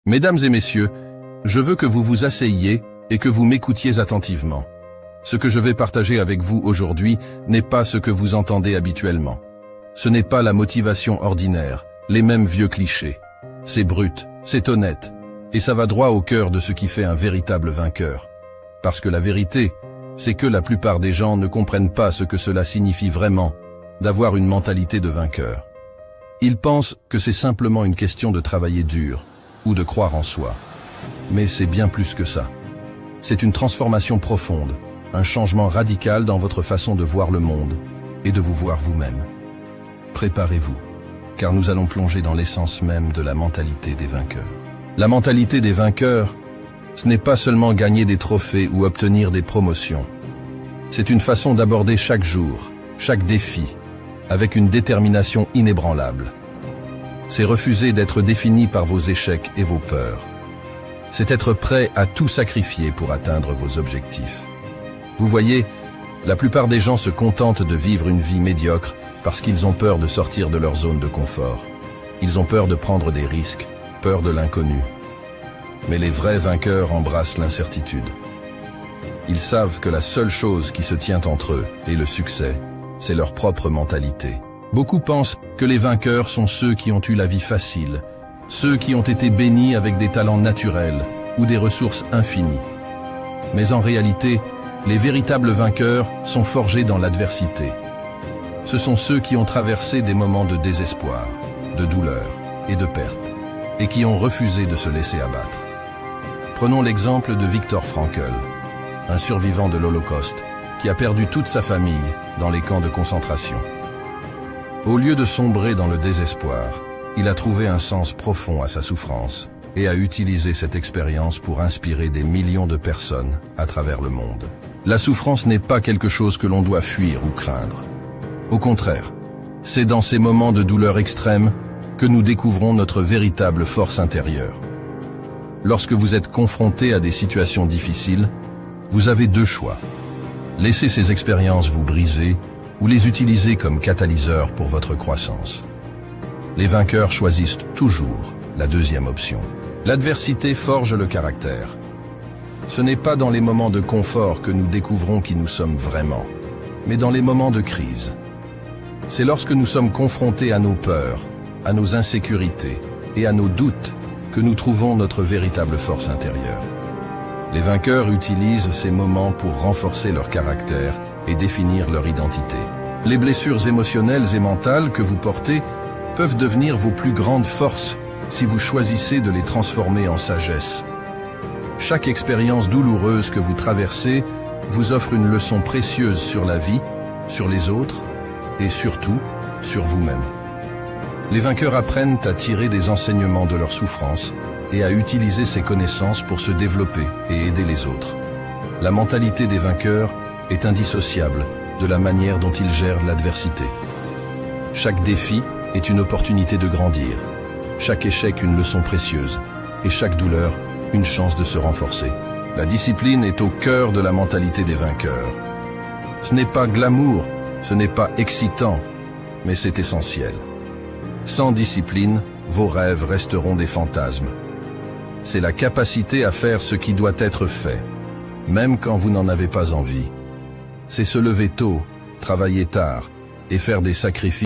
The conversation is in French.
Mesdames et messieurs, je veux que vous vous asseyiez et que vous m'écoutiez attentivement. Ce que je vais partager avec vous aujourd'hui n'est pas ce que vous entendez habituellement. Ce n'est pas la motivation ordinaire, les mêmes vieux clichés. C'est brut, c'est honnête, et ça va droit au cœur de ce qui fait un véritable vainqueur. Parce que la vérité, c'est que la plupart des gens ne comprennent pas ce que cela signifie vraiment, d'avoir une mentalité de vainqueur. Ils pensent que c'est simplement une question de travailler dur, ou de croire en soi. Mais c'est bien plus que ça. C'est une transformation profonde, un changement radical dans votre façon de voir le monde et de vous voir vous-même. Préparez-vous, car nous allons plonger dans l'essence même de la mentalité des vainqueurs. La mentalité des vainqueurs, ce n'est pas seulement gagner des trophées ou obtenir des promotions. C'est une façon d'aborder chaque jour, chaque défi, avec une détermination inébranlable. C'est refuser d'être défini par vos échecs et vos peurs. C'est être prêt à tout sacrifier pour atteindre vos objectifs. Vous voyez, la plupart des gens se contentent de vivre une vie médiocre parce qu'ils ont peur de sortir de leur zone de confort. Ils ont peur de prendre des risques, peur de l'inconnu. Mais les vrais vainqueurs embrassent l'incertitude. Ils savent que la seule chose qui se tient entre eux et le succès, c'est leur propre mentalité. Beaucoup pensent que les vainqueurs sont ceux qui ont eu la vie facile, ceux qui ont été bénis avec des talents naturels ou des ressources infinies. Mais en réalité, les véritables vainqueurs sont forgés dans l'adversité. Ce sont ceux qui ont traversé des moments de désespoir, de douleur et de perte, et qui ont refusé de se laisser abattre. Prenons l'exemple de Viktor Frankl, un survivant de l'Holocauste, qui a perdu toute sa famille dans les camps de concentration. Au lieu de sombrer dans le désespoir, il a trouvé un sens profond à sa souffrance et a utilisé cette expérience pour inspirer des millions de personnes à travers le monde. La souffrance n'est pas quelque chose que l'on doit fuir ou craindre. Au contraire, c'est dans ces moments de douleur extrême que nous découvrons notre véritable force intérieure. Lorsque vous êtes confronté à des situations difficiles, vous avez deux choix. Laissez ces expériences vous briser ou les utiliser comme catalyseur pour votre croissance. Les vainqueurs choisissent toujours la deuxième option. L'adversité forge le caractère. Ce n'est pas dans les moments de confort que nous découvrons qui nous sommes vraiment, mais dans les moments de crise. C'est lorsque nous sommes confrontés à nos peurs, à nos insécurités et à nos doutes que nous trouvons notre véritable force intérieure. Les vainqueurs utilisent ces moments pour renforcer leur caractère et définir leur identité. Les blessures émotionnelles et mentales que vous portez peuvent devenir vos plus grandes forces si vous choisissez de les transformer en sagesse. Chaque expérience douloureuse que vous traversez vous offre une leçon précieuse sur la vie, sur les autres et surtout sur vous-même. Les vainqueurs apprennent à tirer des enseignements de leur souffrance et à utiliser ces connaissances pour se développer et aider les autres. La mentalité des vainqueurs est indissociable de la manière dont ils gèrent l'adversité. Chaque défi est une opportunité de grandir, chaque échec une leçon précieuse et chaque douleur une chance de se renforcer. La discipline est au cœur de la mentalité des vainqueurs. Ce n'est pas glamour, ce n'est pas excitant, mais c'est essentiel. Sans discipline, vos rêves resteront des fantasmes. C'est la capacité à faire ce qui doit être fait, même quand vous n'en avez pas envie. C'est se lever tôt, travailler tard et faire des sacrifices